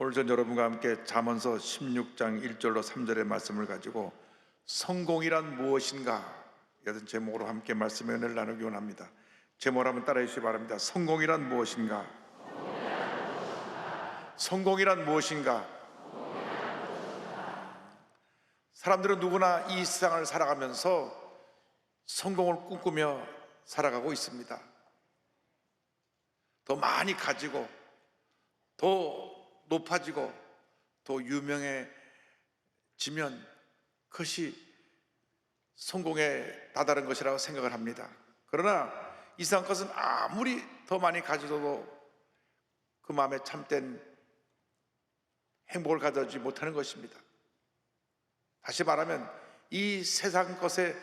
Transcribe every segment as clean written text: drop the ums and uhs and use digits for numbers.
오늘 전 여러분과 함께 잠언서 16장 1절로 3절의 말씀을 가지고 성공이란 무엇인가 이런 제목으로 함께 말씀의 은혜를 나누기 원합니다. 제목을 한번 따라해 주시기 바랍니다. 성공이란 무엇인가? 성공이란 무엇인가? 사람들은 누구나 이 세상을 살아가면서 성공을 꿈꾸며 살아가고 있습니다. 더 많이 가지고 더 높아지고 더 유명해지면 그것이 성공에 다다른 것이라고 생각을 합니다. 그러나 이상한 것은 아무리 더 많이 가져도 그 마음에 참된 행복을 가져오지 못하는 것입니다. 다시 말하면 이 세상 것에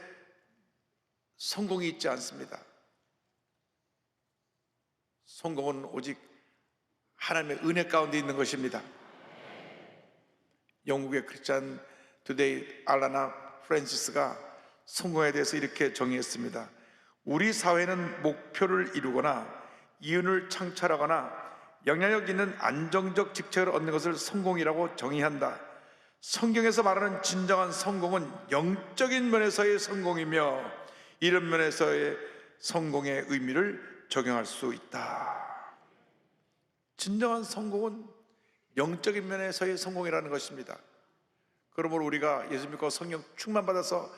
성공이 있지 않습니다. 성공은 오직 하나님의 은혜 가운데 있는 것입니다. 영국의 크리스찬 투데이 알라나 프랜시스가 성공에 대해서 이렇게 정의했습니다. 우리 사회는 목표를 이루거나 이윤을 창출하거나 영향력 있는 안정적 직책을 얻는 것을 성공이라고 정의한다. 성경에서 말하는 진정한 성공은 영적인 면에서의 성공이며 이런 면에서의 성공의 의미를 적용할 수 있다. 진정한 성공은 영적인 면에서의 성공이라는 것입니다. 그러므로 우리가 예수 믿고 성령 충만받아서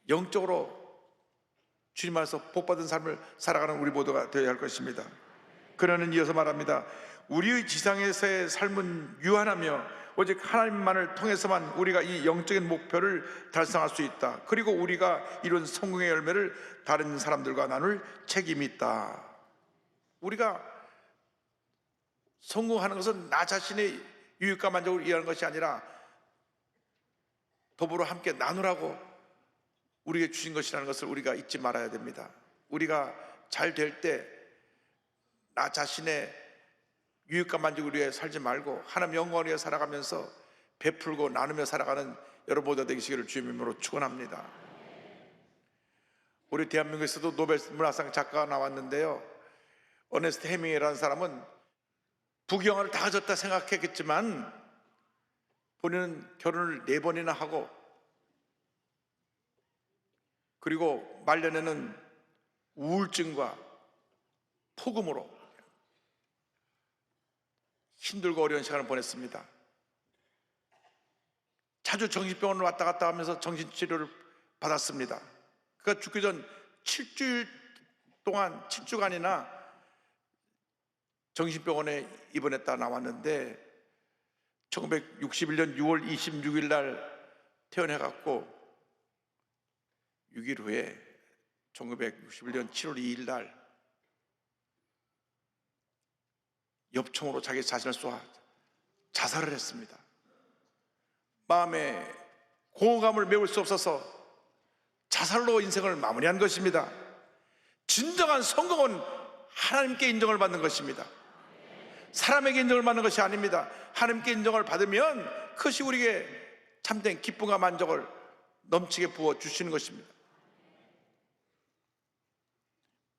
영적으로 주님 안에서 복받은 삶을 살아가는 우리 모두가 되어야 할 것입니다. 그러는 이어서 말합니다. 우리의 지상에서의 삶은 유한하며 오직 하나님만을 통해서만 우리가 이 영적인 목표를 달성할 수 있다. 그리고 우리가 이룬 성공의 열매를 다른 사람들과 나눌 책임이 있다. 우리가 성공하는 것은 나 자신의 유익과 만족을 위한 것이 아니라 더불어 함께 나누라고 우리에게 주신 것이라는 것을 우리가 잊지 말아야 됩니다. 우리가 잘 될 때 나 자신의 유익과 만족을 위해 살지 말고 하나님 영광을 위해 살아가면서 베풀고 나누며 살아가는 여러분 모두 되시기를 주의 이름으로 축원합니다. 우리 대한민국에서도 노벨 문학상 작가가 나왔는데요, 어네스트 헤밍웨이라는 사람은 부귀영화를 다 가졌다 생각했겠지만 본인은 결혼을 4번이나 하고 그리고 말년에는 우울증과 폭음으로 힘들고 어려운 시간을 보냈습니다. 자주 정신병원을 왔다 갔다 하면서 정신치료를 받았습니다. 그가 죽기 전 7주간이나 정신병원에 입원했다 나왔는데 1961년 6월 26일 날 퇴원해갖고 6일 후에 1961년 7월 2일 날 엽총으로 자기 자신을 쏘아 자살을 했습니다. 마음에 공허감을 메울 수 없어서 자살로 인생을 마무리한 것입니다. 진정한 성공은 하나님께 인정을 받는 것입니다. 사람에게 인정을 받는 것이 아닙니다. 하나님께 인정을 받으면 그것이 우리에게 참된 기쁨과 만족을 넘치게 부어주시는 것입니다.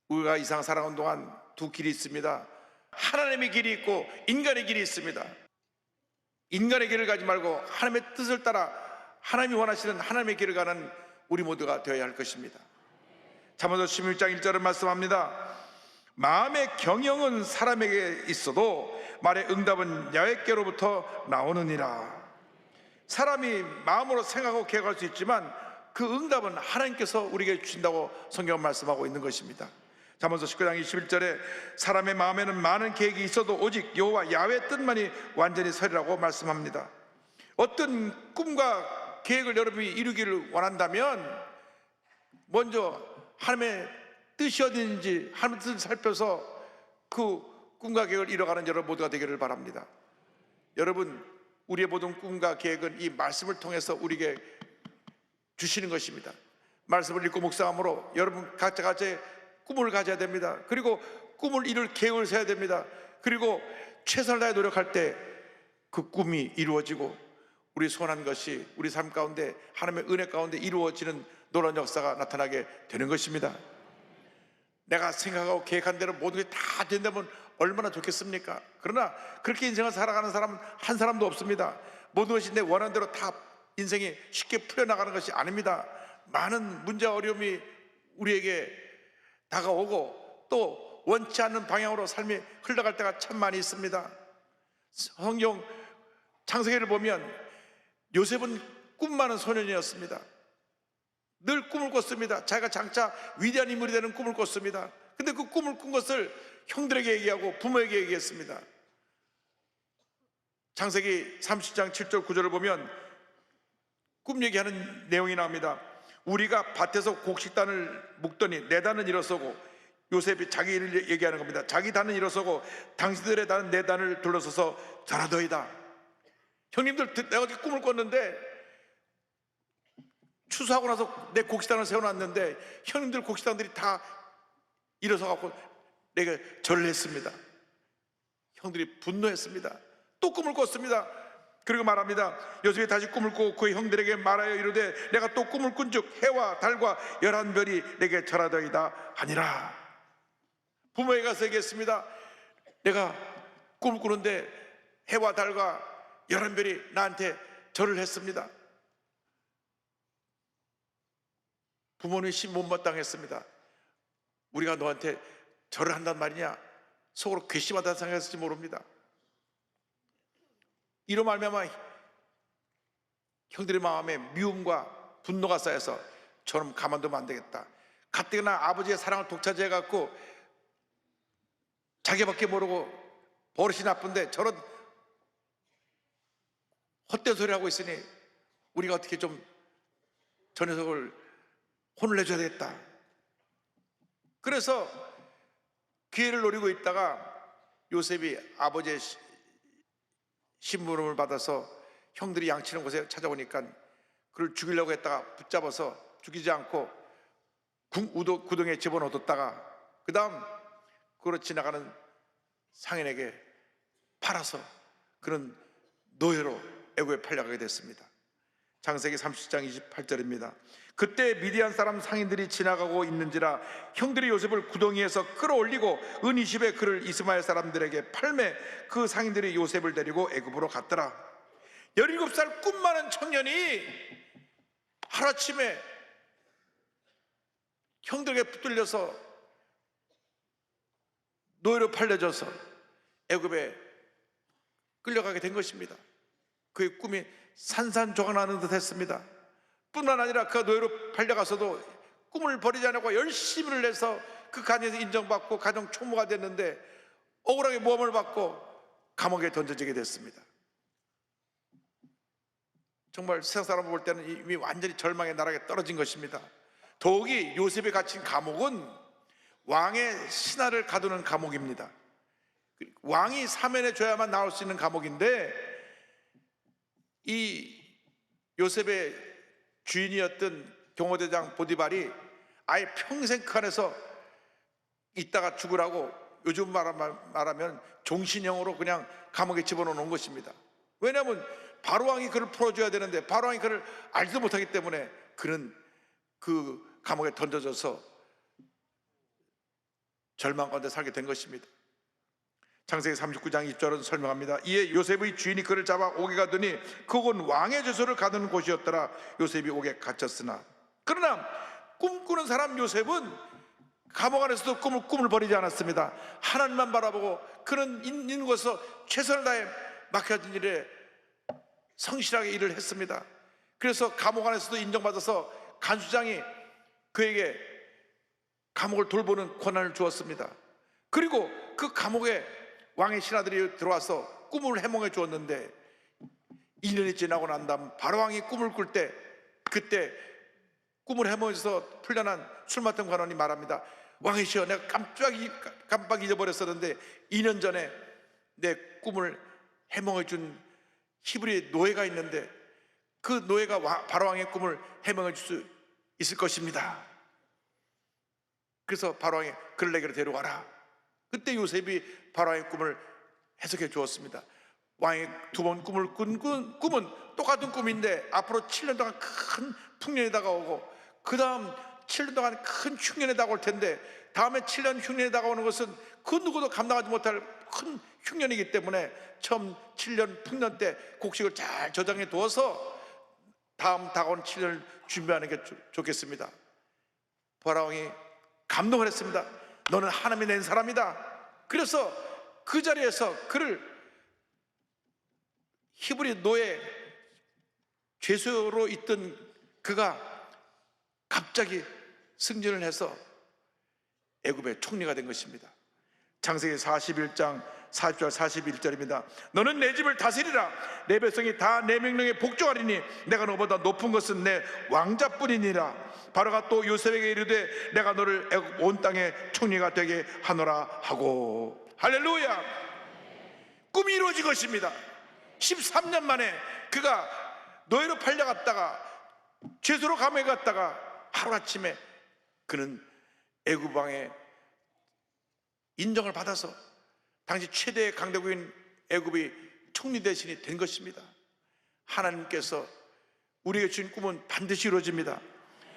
우리가 이 세상 살아가는 동안 두 길이 있습니다. 하나님의 길이 있고 인간의 길이 있습니다. 인간의 길을 가지 말고 하나님의 뜻을 따라 하나님이 원하시는 하나님의 길을 가는 우리 모두가 되어야 할 것입니다. 잠언서 16장 1절은 말씀합니다. 마음의 경영은 사람에게 있어도 말의 응답은 야훼께로부터 나오느니라. 사람이 마음으로 생각하고 계획할 수 있지만 그 응답은 하나님께서 우리에게 주신다고 성경은 말씀하고 있는 것입니다. 잠언서 19장 21절에 사람의 마음에는 많은 계획이 있어도 오직 여호와 야훼 뜻만이 완전히 서리라고 말씀합니다. 어떤 꿈과 계획을 여러분이 이루기를 원한다면 먼저 하나님의 뜻이 어디인지 하나님의 뜻을 살펴서 그 꿈과 계획을 이뤄가는 여러분 모두가 되기를 바랍니다. 여러분, 우리의 모든 꿈과 계획은 이 말씀을 통해서 우리에게 주시는 것입니다. 말씀을 읽고 묵상함으로 여러분 각자의 꿈을 가져야 됩니다. 그리고 꿈을 이룰 계획을 세워야 됩니다. 그리고 최선을 다해 노력할 때 그 꿈이 이루어지고 우리 소원한 것이 우리 삶 가운데 하나님의 은혜 가운데 이루어지는 놀라운 역사가 나타나게 되는 것입니다. 내가 생각하고 계획한 대로 모든 게 다 된다면 얼마나 좋겠습니까? 그러나 그렇게 인생을 살아가는 사람은 한 사람도 없습니다. 모든 것이 내 원하는 대로 다 인생이 쉽게 풀려나가는 것이 아닙니다. 많은 문제와 어려움이 우리에게 다가오고 또 원치 않는 방향으로 삶이 흘러갈 때가 참 많이 있습니다. 성경 창세기를 보면 요셉은 꿈 많은 소년이었습니다. 늘 꿈을 꿨습니다. 자기가 장차 위대한 인물이 되는 꿈을 꿨습니다. 근데 그 꿈을 꾼 것을 형들에게 얘기하고 부모에게 얘기했습니다. 창세기 30장 7절 9절을 보면 꿈 얘기하는 내용이 나옵니다. 우리가 밭에서 곡식단을 묶더니 내 단은 일어서고, 요셉이 자기 일을 얘기하는 겁니다. 자기 단은 일어서고 당신들의 단은 내 단을 둘러서서 절하더이다. 형님들, 내가 어떻게 꿈을 꿨는데 추수하고 나서 내 곡식단을 세워놨는데 형님들 곡식단들이 다 일어서 갖고 내가 절을 했습니다. 형들이 분노했습니다. 또 꿈을 꿨습니다. 그리고 말합니다. 요셉이 다시 꿈을 꾸고 그의 형들에게 말하여 이르되 내가 또 꿈을 꾼즉 해와 달과 11별이 내게 절하더이다 하니라. 부모에게 가서 얘기했습니다. 내가 꿈을 꾸는데 해와 달과 11별이 나한테 절을 했습니다. 부모는 심 못마땅했습니다. 우리가 너한테 절을 한단 말이냐, 속으로 괘씸하다 생각했을지 모릅니다. 이로 말미암아 형들의 마음에 미움과 분노가 쌓여서 저놈 가만두면 안 되겠다. 가뜩이나 아버지의 사랑을 독차지해 갖고 자기밖에 모르고 버릇이 나쁜데 저런 헛된 소리 하고 있으니 우리가 어떻게 좀 저 녀석을 혼을 내줘야 되겠다. 그래서 기회를 노리고 있다가 요셉이 아버지의 심부름을 받아서 형들이 양치는 곳에 찾아오니까 그를 죽이려고 했다가 붙잡아서 죽이지 않고 구덩이에 집어넣었다가 그 다음 그로 지나가는 상인에게 팔아서 그는 노예로 애굽에 팔려가게 됐습니다. 창세기 30장 28절입니다. 그때 미디안 사람 상인들이 지나가고 있는지라 형들이 요셉을 구덩이에서 끌어올리고 은 20에 그를 이스마엘 사람들에게 팔매 그 상인들이 요셉을 데리고 애굽으로 갔더라. 17살 꿈 많은 청년이 하루아침에 형들에게 붙들려서 노예로 팔려져서 애굽에 끌려가게 된 것입니다. 그의 꿈이 산산조각나는 듯 했습니다. 뿐만 아니라 그 노예로 팔려가서도 꿈을 버리지 않고 열심히를 해서 그 가정에서 인정받고 가정 총무가 됐는데 억울하게 모함을 받고 감옥에 던져지게 됐습니다. 정말 세상 사람 볼 때는 이미 완전히 절망의 나락에 떨어진 것입니다. 더욱이 요셉이 갇힌 감옥은 왕의 신하를 가두는 감옥입니다. 왕이 사면해줘야만 나올 수 있는 감옥인데 이 요셉의 주인이었던 경호대장 보디발이 아예 평생 그 안에서 있다가 죽으라고 요즘 말하면 종신형으로 그냥 감옥에 집어넣는 것입니다. 왜냐하면 바로왕이 그를 풀어줘야 되는데 바로왕이 그를 알지도 못하기 때문에 그는 그 감옥에 던져져서 절망 가운데 살게 된 것입니다. 창세기 39장 2절은 설명합니다. 이에 요셉의 주인이 그를 잡아 옥에 가더니 그곳은 왕의 죄소를 가두는 곳이었더라. 요셉이 옥에 갇혔으나 그러나 꿈꾸는 사람 요셉은 감옥 안에서도 꿈을 버리지 않았습니다. 하나님만 바라보고 그는 있는 곳에서 최선을 다해 맡겨진 일에 성실하게 일을 했습니다. 그래서 감옥 안에서도 인정받아서 간수장이 그에게 감옥을 돌보는 권한을 주었습니다. 그리고 그 감옥에 왕의 신하들이 들어와서 꿈을 해몽해 주었는데 2년이 지나고 난 다음 바로왕이 꿈을 꿀 때 그때 꿈을 해몽해서 풀려난 술 맡은 관원이 말합니다. 왕이시여, 내가 깜빡 잊어버렸었는데 2년 전에 내 꿈을 해몽해 준 히브리 노예가 있는데 그 노예가 바로왕의 꿈을 해몽해 줄 수 있을 것입니다. 그래서 바로왕이 그를 내게로 데려와라. 그때 요셉이 바로왕의 꿈을 해석해 주었습니다. 왕이 2번 꿈을 꾼 꿈은 똑같은 꿈인데 앞으로 7년 동안 큰 풍년이 다가오고 그 다음 7년 동안 큰 흉년이 다가올 텐데, 다음에 7년 흉년이 다가오는 것은 그 누구도 감당하지 못할 큰 흉년이기 때문에 처음 7년 풍년 때 곡식을 잘 저장해 두어서 다음 다가오는 7년을 준비하는 게 좋겠습니다. 보라왕이 감동을 했습니다. 너는 하나님이 낸 사람이다. 그래서 그 자리에서 그를 히브리 노예 죄수로 있던 그가 갑자기 승진을 해서 애굽의 총리가 된 것입니다. 창세기 41장 40절 41절입니다. 너는 내 집을 다스리라. 내 백성이 다 내 명령에 복종하리니 내가 너보다 높은 것은 내 왕자뿐이니라. 바로가 또 요셉에게 이르되 내가 너를 애굽 온 땅의 총리가 되게 하노라 하고. 할렐루야. 꿈이 이루어진 것입니다. 13년 만에 그가 노예로 팔려갔다가 죄수로 감옥에 갔다가 하루아침에 그는 애굽 왕의 인정을 받아서 당시 최대의 강대국인 애굽의 총리 대신이 된 것입니다. 하나님께서 우리에게 주신 꿈은 반드시 이루어집니다.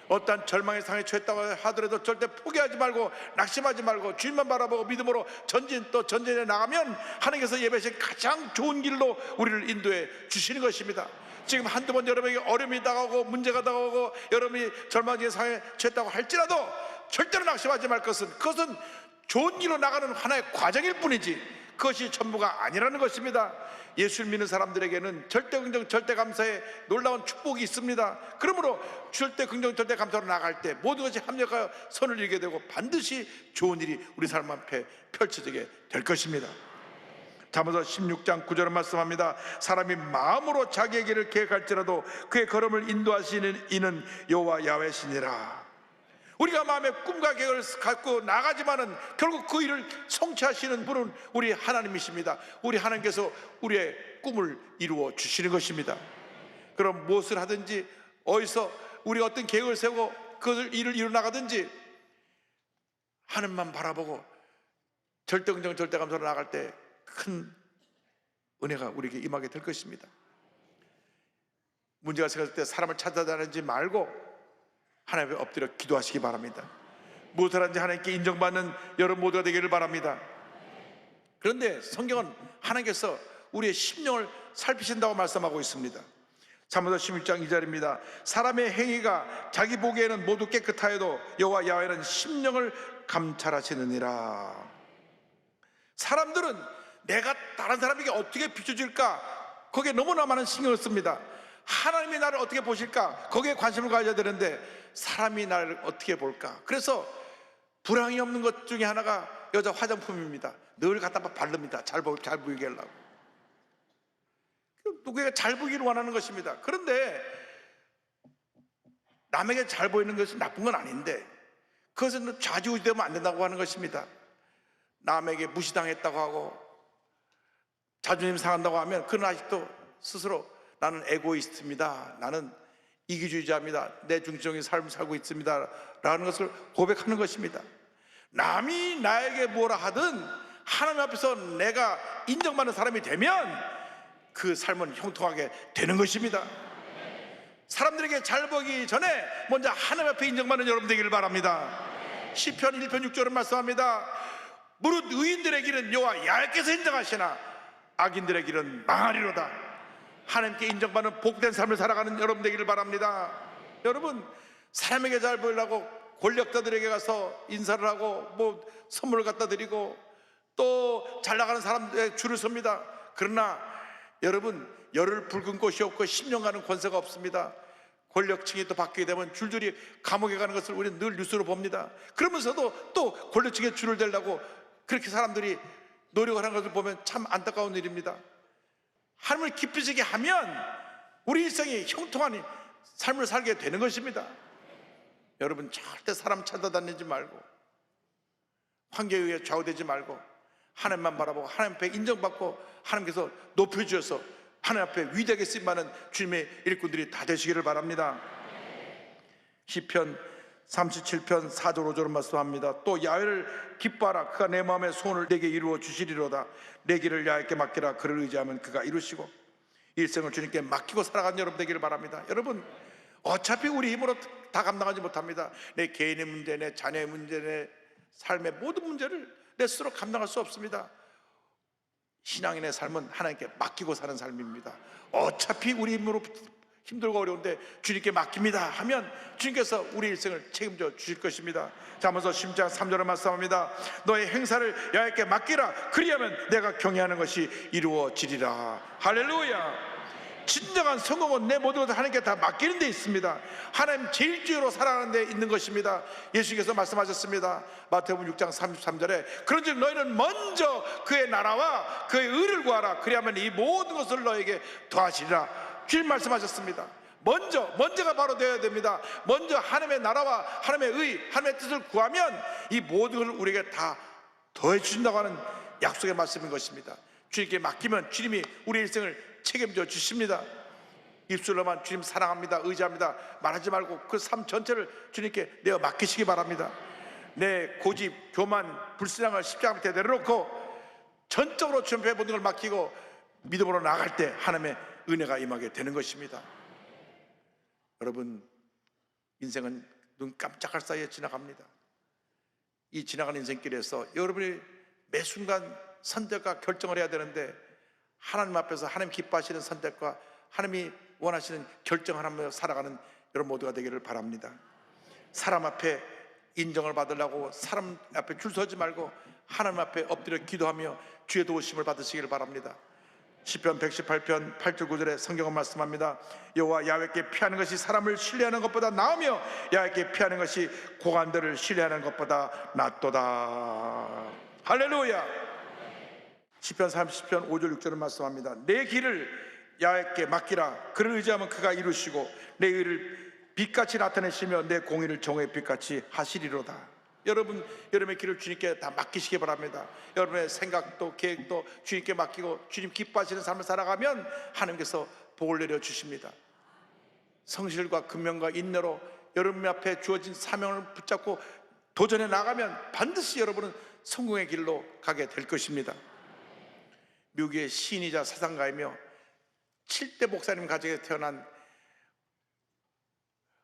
어떠한 절망의 상에 처했다고 하더라도 절대 포기하지 말고 낙심하지 말고 주님만 바라보고 믿음으로 또 전진해 나가면 하나님께서 예배하신 가장 좋은 길로 우리를 인도해 주시는 것입니다. 지금 한두 번 여러분에게 어려움이 다가오고 문제가 다가오고 여러분이 절망의 상에 처했다고 할지라도 절대로 낙심하지 말 것은, 그것은 좋은 길로 나가는 하나의 과정일 뿐이지 그것이 전부가 아니라는 것입니다. 예수를 믿는 사람들에게는 절대 긍정 절대 감사의 놀라운 축복이 있습니다. 그러므로 절대 긍정 절대 감사로 나갈 때 모든 것이 합력하여 선을 이루게 되고 반드시 좋은 일이 우리 삶 앞에 펼쳐지게 될 것입니다. 잠언서 16장 9절은 말씀합니다. 사람이 마음으로 자기의 길을 계획할지라도 그의 걸음을 인도하시는 이는 여호와 야훼시니라. 우리가 마음에 꿈과 계획을 갖고 나가지만은 결국 그 일을 성취하시는 분은 우리 하나님이십니다. 우리 하나님께서 우리의 꿈을 이루어 주시는 것입니다. 그럼 무엇을 하든지 어디서 우리가 어떤 계획을 세우고 그것을 일을 이루 나가든지 하나님만 바라보고 절대 긍정 절대 감사로 나갈 때 큰 은혜가 우리에게 임하게 될 것입니다. 문제가 생겼을 때 사람을 찾아다니지 말고 하나님 앞에 엎드려 기도하시기 바랍니다. 무엇을 하는지 하나님께 인정받는 여러분 모두가 되기를 바랍니다. 그런데 성경은 하나님께서 우리의 심령을 살피신다고 말씀하고 있습니다. 잠언서 16장 2절입니다. 사람의 행위가 자기 보기에는 모두 깨끗하여도 여호와 야훼는 심령을 감찰하시느니라. 사람들은 내가 다른 사람에게 어떻게 비춰질까 거기에 너무나 많은 신경을 씁니다. 하나님이 나를 어떻게 보실까 거기에 관심을 가져야 되는데 사람이 나를 어떻게 볼까. 그래서 불황이 없는 것 중에 하나가 여자 화장품입니다. 늘 갖다 바릅니다. 잘 보이게 하려고. 누구에게 잘 보이기를 원하는 것입니다. 그런데 남에게 잘 보이는 것이 나쁜 건 아닌데 그것은 좌지우지되면 안 된다고 하는 것입니다. 남에게 무시당했다고 하고 자존심 상한다고 하면 그는 아직도 스스로 나는 에고이스트입니다. 나는 이기주의자입니다. 내 중심적인 삶을 살고 있습니다. 라는 것을 고백하는 것입니다. 남이 나에게 뭐라 하든 하나님 앞에서 내가 인정받는 사람이 되면 그 삶은 형통하게 되는 것입니다. 사람들에게 잘 보기 전에 먼저 하나님 앞에 인정받는 여러분 되기를 바랍니다. 시편 1편 6절은 말씀합니다. 무릇 의인들의 길은 여호와 야훼께서 인정하시나 악인들의 길은 망하리로다. 하나님께 인정받는 복된 삶을 살아가는 여러분 되기를 바랍니다. 여러분, 사람에게 잘 보이려고 권력자들에게 가서 인사를 하고 뭐 선물을 갖다 드리고 또 잘 나가는 사람들의 줄을 섭니다. 그러나 여러분, 열을 붉은 꽃이 없고 10년 가는 권세가 없습니다. 권력층이 또 바뀌게 되면 줄줄이 감옥에 가는 것을 우리는 늘 뉴스로 봅니다. 그러면서도 또 권력층에 줄을 대려고 그렇게 사람들이 노력을 하는 것을 보면 참 안타까운 일입니다. 하나님을 기쁘시게 하면 우리 일생이 형통한 삶을 살게 되는 것입니다. 여러분, 절대 사람 찾아다니지 말고 환경에 의해 좌우되지 말고 하나님만 바라보고 하나님 앞에 인정받고 하나님께서 높여주셔서 하나님 앞에 위대하게 쓰임받는 주님의 일꾼들이 다 되시기를 바랍니다. 시편 37편 4절 5절은 말씀합니다. 또 야훼를 기뻐하라. 그가 내 마음의 소원을 내게 이루어 주시리로다. 내 길을 야훼께 맡기라. 그를 의지하면 그가 이루시고. 일생을 주님께 맡기고 살아가는 여러분 되기를 바랍니다. 여러분, 어차피 우리 힘으로 다 감당하지 못합니다. 내 개인의 문제, 내 자녀의 문제, 내 삶의 모든 문제를 내 스스로 감당할 수 없습니다. 신앙인의 삶은 하나님께 맡기고 사는 삶입니다. 어차피 우리 힘으로 힘들고 어려운데 주님께 맡깁니다 하면 주님께서 우리 일생을 책임져 주실 것입니다. 잠언서 10장 3절을 말씀합니다. 너의 행사를 여호와께 맡기라. 그리하면 내가 경외하는 것이 이루어지리라. 할렐루야. 진정한 성공은 내 모든 것을 하나님께 다 맡기는 데 있습니다. 하나님 제일주의로 살아가는 데 있는 것입니다. 예수께서 말씀하셨습니다. 마태복음 6장 33절에 그런즉 너희는 먼저 그의 나라와 그의 의를 구하라. 그리하면 이 모든 것을 너에게 더하시리라. 주님 말씀하셨습니다. 먼저가 바로 되어야 됩니다. 먼저 하나님의 나라와 하나님의 의, 하나님의 뜻을 구하면 이 모든 걸 우리에게 다 더해 주신다고 하는 약속의 말씀인 것입니다. 주님께 맡기면 주님이 우리 일생을 책임져 주십니다. 입술로만 주님 사랑합니다, 의지합니다 말하지 말고 그 삶 전체를 주님께 내어 맡기시기 바랍니다. 내 고집, 교만, 불신앙을 십자가 밑에 내려놓고 전적으로 주님 앞에 모든 걸 맡기고 믿음으로 나아갈 때 하나님의 은혜가 임하게 되는 것입니다. 여러분, 인생은 눈 깜짝할 사이에 지나갑니다. 이 지나가는 인생길에서 여러분이 매 순간 선택과 결정을 해야 되는데 하나님 앞에서 하나님 기뻐하시는 선택과 하나님이 원하시는 결정을 하며 살아가는 여러분 모두가 되기를 바랍니다. 사람 앞에 인정을 받으려고 사람 앞에 줄 서지 말고 하나님 앞에 엎드려 기도하며 주의 도우심을 받으시기를 바랍니다. 시편 118편 8절 9절에 성경은 말씀합니다. 여호와 야훼께 피하는 것이 사람을 신뢰하는 것보다 나으며 야훼께 피하는 것이 고관들을 신뢰하는 것보다 낫도다. 할렐루야. 시편 30편 5절 6절은 말씀합니다. 내 길을 야훼께 맡기라. 그를 의지하면 그가 이루시고 내 의를 빛같이 나타내시며 내 공의를 정오의 빛같이 하시리로다. 여러분의 길을 주님께 다 맡기시기 바랍니다. 여러분의 생각도 계획도 주님께 맡기고 주님 기뻐하시는 삶을 살아가면 하나님께서 복을 내려 주십니다. 성실과 근면과 인내로 여러분 앞에 주어진 사명을 붙잡고 도전해 나가면 반드시 여러분은 성공의 길로 가게 될 것입니다. 미국의 시인이자 사상가이며 7대 목사님 가정에 태어난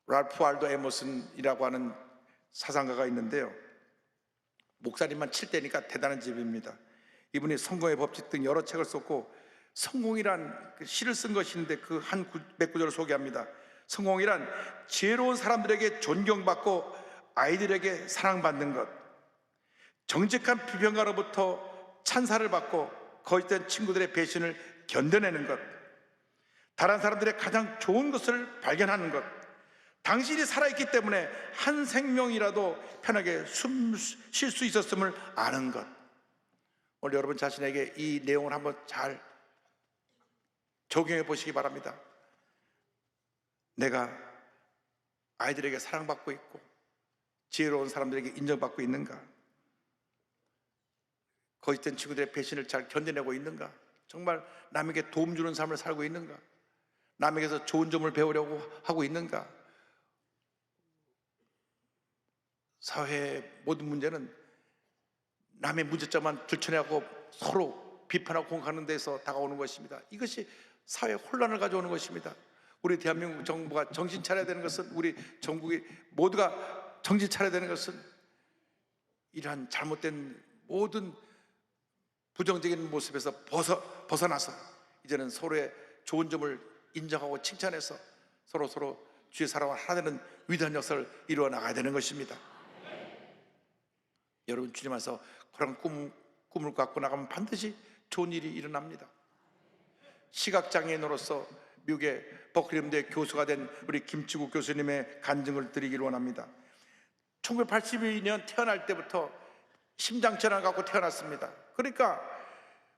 랄프 알도 에머슨이라고 하는 사상가가 있는데요, 목사님만 7대니까 대단한 집입니다. 이분이 성공의 법칙 등 여러 책을 썼고 성공이란 시를 쓴 것인데 그 한 몇 구절을 소개합니다. 성공이란 지혜로운 사람들에게 존경받고 아이들에게 사랑받는 것, 정직한 비평가로부터 찬사를 받고 거짓된 친구들의 배신을 견뎌내는 것, 다른 사람들의 가장 좋은 것을 발견하는 것, 당신이 살아있기 때문에 한 생명이라도 편하게 숨 쉴 수 있었음을 아는 것. 오늘 여러분 자신에게 이 내용을 한번 잘 적용해 보시기 바랍니다. 내가 아이들에게 사랑받고 있고 지혜로운 사람들에게 인정받고 있는가? 거짓된 친구들의 배신을 잘 견뎌내고 있는가? 정말 남에게 도움 주는 삶을 살고 있는가? 남에게서 좋은 점을 배우려고 하고 있는가? 사회의 모든 문제는 남의 문제점만 들춰내고 서로 비판하고 공격하는 데서 다가오는 것입니다. 이것이 사회 혼란을 가져오는 것입니다. 우리 대한민국 정부가 정신 차려야 되는 것은, 우리 전국이 모두가 정신 차려야 되는 것은 이러한 잘못된 모든 부정적인 모습에서 벗어나서 이제는 서로의 좋은 점을 인정하고 칭찬해서 서로 주의 사랑을 하나 되는 위대한 역사를 이루어 나가야 되는 것입니다. 여러분, 주님 안에서 그런 꿈을 갖고 나가면 반드시 좋은 일이 일어납니다. 시각장애인으로서 미국의 버클리음대 교수가 된 우리 김치국 교수님의 간증을 드리기를 원합니다. 1982년 태어날 때부터 심장질환을 갖고 태어났습니다. 그러니까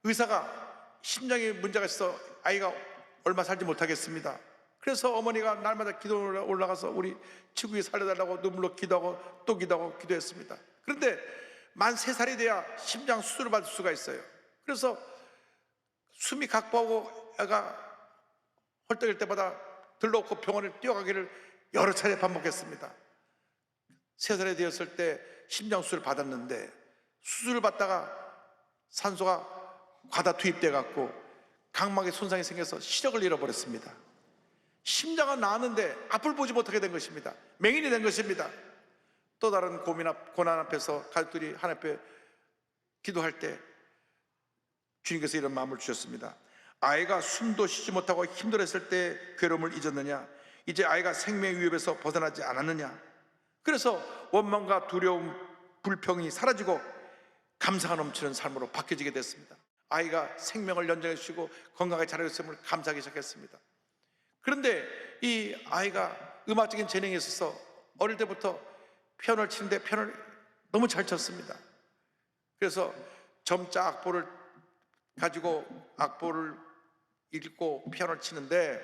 의사가 심장에 문제가 있어 아이가 얼마 살지 못하겠습니다. 그래서 어머니가 날마다 기도를 올라가서 우리 치국이 살려달라고 눈물로 기도하고 또 기도하고 기도했습니다. 그런데 만 3살이 돼야 심장 수술을 받을 수가 있어요. 그래서 숨이 각보하고 애가 헐떡일 때마다 들러놓고 병원에 뛰어가기를 여러 차례 반복했습니다. 3살이 되었을 때 심장 수술을 받았는데 수술을 받다가 산소가 과다 투입돼 갖고 각막에 손상이 생겨서 시력을 잃어버렸습니다. 심장은 나았는데 앞을 보지 못하게 된 것입니다. 맹인이 된 것입니다. 또 다른 고난 앞에서 가족들이 하나님 앞에 기도할 때 주님께서 이런 마음을 주셨습니다. 아이가 숨도 쉬지 못하고 힘들었을 때 괴로움을 잊었느냐? 이제 아이가 생명의 위협에서 벗어나지 않았느냐? 그래서 원망과 두려움, 불평이 사라지고 감사가 넘치는 삶으로 바뀌어지게 됐습니다. 아이가 생명을 연장해 주시고 건강하게 자라고 있음을 감사하기 시작했습니다. 그런데 이 아이가 음악적인 재능이 있어서 어릴 때부터 피아노를 치는데 피아노를 너무 잘 쳤습니다. 그래서 점자 악보를 가지고 악보를 읽고 피아노를 치는데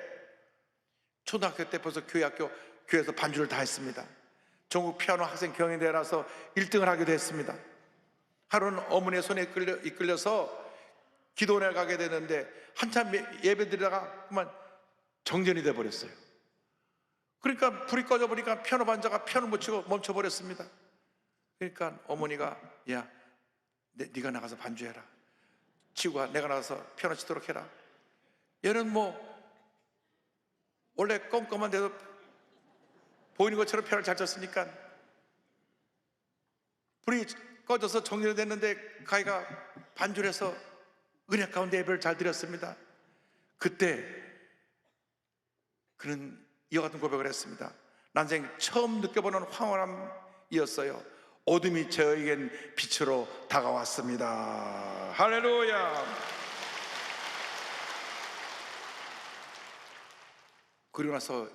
초등학교 때 벌써 교회에서 반주를 다 했습니다. 전국 피아노 학생 경연대회라서 1등을 하게 됐습니다. 하루는 어머니의 손에 이끌려서 기도원에 가게 되는데 한참 예배 드리다가 그만 정전이 돼 버렸어요. 그러니까 불이 꺼져 버리니까 피아노 반자가 피아노 못 치고 멈춰 버렸습니다. 그러니까 어머니가 야, 네가 나가서 반주해라. 치고 내가 나가서 피아노 치도록 해라. 얘는 뭐 원래 껌껌한 데도 보이는 것처럼 피아노를 잘 쳤으니까 불이 꺼져서 정전이 됐는데 가희가 반주를 해서 은혜 가운데 예배를 잘 드렸습니다. 그때 그는 이와 같은 고백을 했습니다. 난생 처음 느껴보는 황홀함이었어요. 어둠이 저에겐 빛으로 다가왔습니다. 할렐루야. 그리고 나서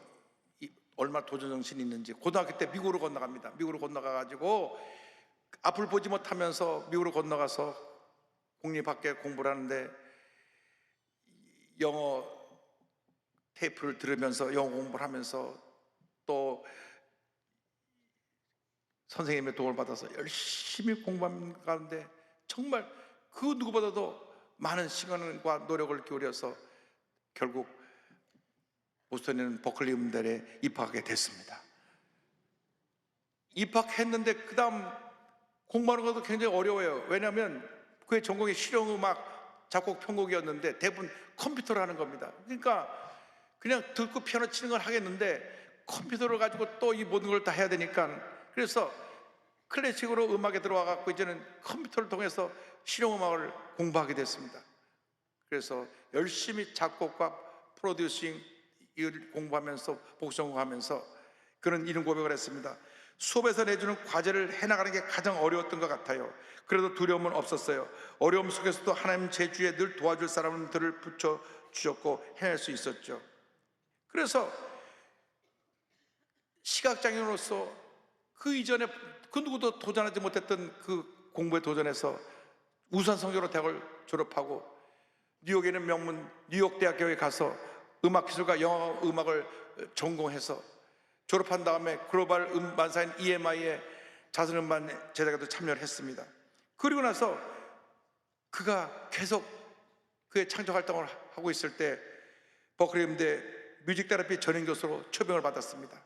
얼마나 도전정신이 있는지 고등학교 때 미국으로 건너갑니다. 미국으로 건너가가지고 앞을 보지 못하면서 미국으로 건너가서 국립학교에 공부를 하는데 영어 테이프를 들으면서 영어 공부를 하면서 또 선생님의 도움을 받아서 열심히 공부하는 가운데 정말 그 누구보다도 많은 시간과 노력을 기울여서 결국 보스턴에 있는 버클리 음대에 입학하게 됐습니다. 입학했는데 그 다음 공부하는 것도 굉장히 어려워요. 왜냐하면 그의 전공이 실용음악 작곡 편곡이었는데 대부분 컴퓨터로 하는 겁니다. 그러니까 그냥 듣고 피아노 치는 건 하겠는데 컴퓨터를 가지고 또 이 모든 걸 다 해야 되니까 그래서 클래식으로 음악에 들어와 갖고 이제는 컴퓨터를 통해서 실용음악을 공부하게 됐습니다. 그래서 열심히 작곡과 프로듀싱 이걸 공부하면서 복성공하면서 그런 이런 고백을 했습니다. 수업에서 내주는 과제를 해나가는 게 가장 어려웠던 것 같아요. 그래도 두려움은 없었어요. 어려움 속에서도 하나님 제 주위에 늘 도와줄 사람들을 붙여주셨고 해낼 수 있었죠. 그래서 시각장애인으로서 그 이전에 그 누구도 도전하지 못했던 그 공부에 도전해서 우수성적으로 대학을 졸업하고 뉴욕에 있는 명문 뉴욕대학교에 가서 음악기술과 영어 음악을 전공해서 졸업한 다음에 글로벌 음반사인 EMI의 자선음반 제작에도 참여를 했습니다. 그리고 나서 그가 계속 그의 창작 활동을 하고 있을 때 버클리 음대 뮤직 테라피 전임 교수로 초빙을 받았습니다.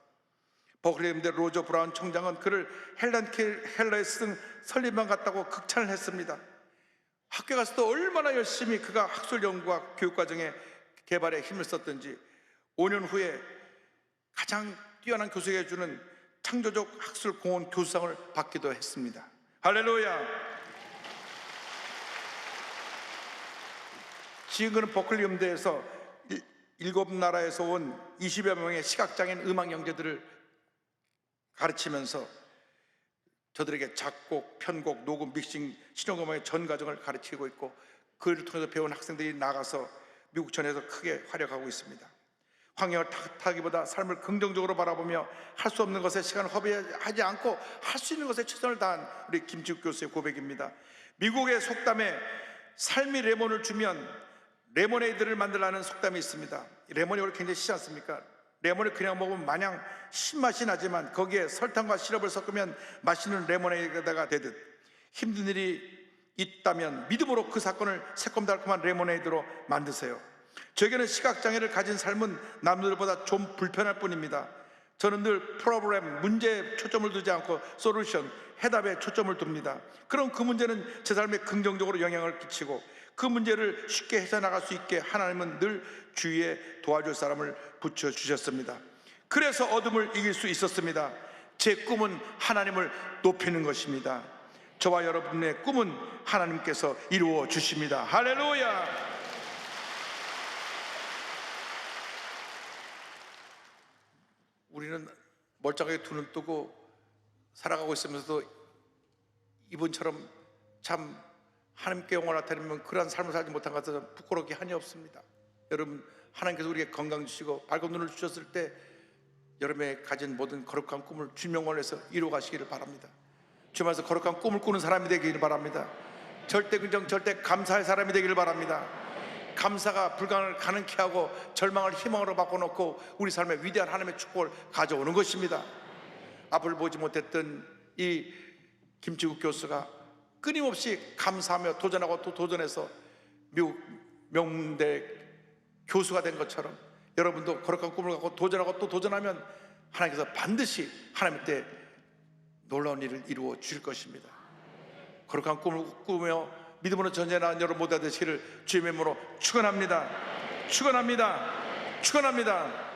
버클리 음대 로저 브라운 총장은 그를 헬러에 쓴 설립만 같다고 극찬을 했습니다. 학교 가서도 얼마나 열심히 그가 학술 연구와 교육 과정에 개발에 힘을 썼던지 5년 후에 가장 뛰어난 교수에게 주는 창조적 학술 공헌 교수상을 받기도 했습니다. 할렐루야. 지금 그는 버클리 음대에서 7나라에서 온 20여 명의 시각장애인 음악 영재들을 가르치면서 저들에게 작곡, 편곡, 녹음, 믹싱, 실용음악의 전 과정을 가르치고 있고 그를 통해서 배운 학생들이 나가서 미국 전에서 크게 활약하고 있습니다. 환경을 탓하기보다 삶을 긍정적으로 바라보며 할 수 없는 것에 시간을 허비하지 않고 할 수 있는 것에 최선을 다한 우리 김지욱 교수의 고백입니다. 미국의 속담에 삶이 레몬을 주면 레모네이드를 만들라는 속담이 있습니다. 레모네이드가 굉장히 시지 않습니까? 레몬을 그냥 먹으면 마냥 신맛이 나지만 거기에 설탕과 시럽을 섞으면 맛있는 레모네이드가 되듯 힘든 일이 있다면 믿음으로 그 사건을 새콤달콤한 레모네이드로 만드세요. 저에게는 시각장애를 가진 삶은 남들보다 좀 불편할 뿐입니다. 저는 늘 프로블렘, 문제에 초점을 두지 않고 솔루션, 해답에 초점을 둡니다. 그럼 그 문제는 제 삶에 긍정적으로 영향을 끼치고 그 문제를 쉽게 헤쳐나갈 수 있게 하나님은 늘 주위에 도와줄 사람을 붙여주셨습니다. 그래서 어둠을 이길 수 있었습니다. 제 꿈은 하나님을 높이는 것입니다. 저와 여러분의 꿈은 하나님께서 이루어 주십니다. 할렐루야. 우리는 멀쩡하게 두 눈 뜨고 살아가고 있으면서도 이분처럼 참 하나님께 영광을 나타내면 그러한 삶을 살지 못한 것은 부끄럽게 한이 없습니다. 여러분, 하나님께서 우리에게 건강 주시고 밝은 눈을 주셨을 때 여러분의 가진 모든 거룩한 꿈을 주님 영광을 위해서 이루어 가시기를 바랍니다. 주님께서 거룩한 꿈을 꾸는 사람이 되기를 바랍니다. 절대 긍정, 절대 감사의 사람이 되기를 바랍니다. 감사가 불가능을 가능케 하고 절망을 희망으로 바꿔놓고 우리 삶에 위대한 하나님의 축복을 가져오는 것입니다. 앞을 보지 못했던 이 김치국 교수가 끊임없이 감사하며 도전하고 또 도전해서 미국 명문대 교수가 된 것처럼 여러분도 거룩한 꿈을 갖고 도전하고 또 도전하면 하나님께서 반드시 하나님 때 놀라운 일을 이루어 주실 것입니다. 거룩한 꿈을 꾸며 믿음으로 전쟁하는 여러분 모두 되시기를 주님의 이름으로 축원합니다. 축원합니다. 축원합니다.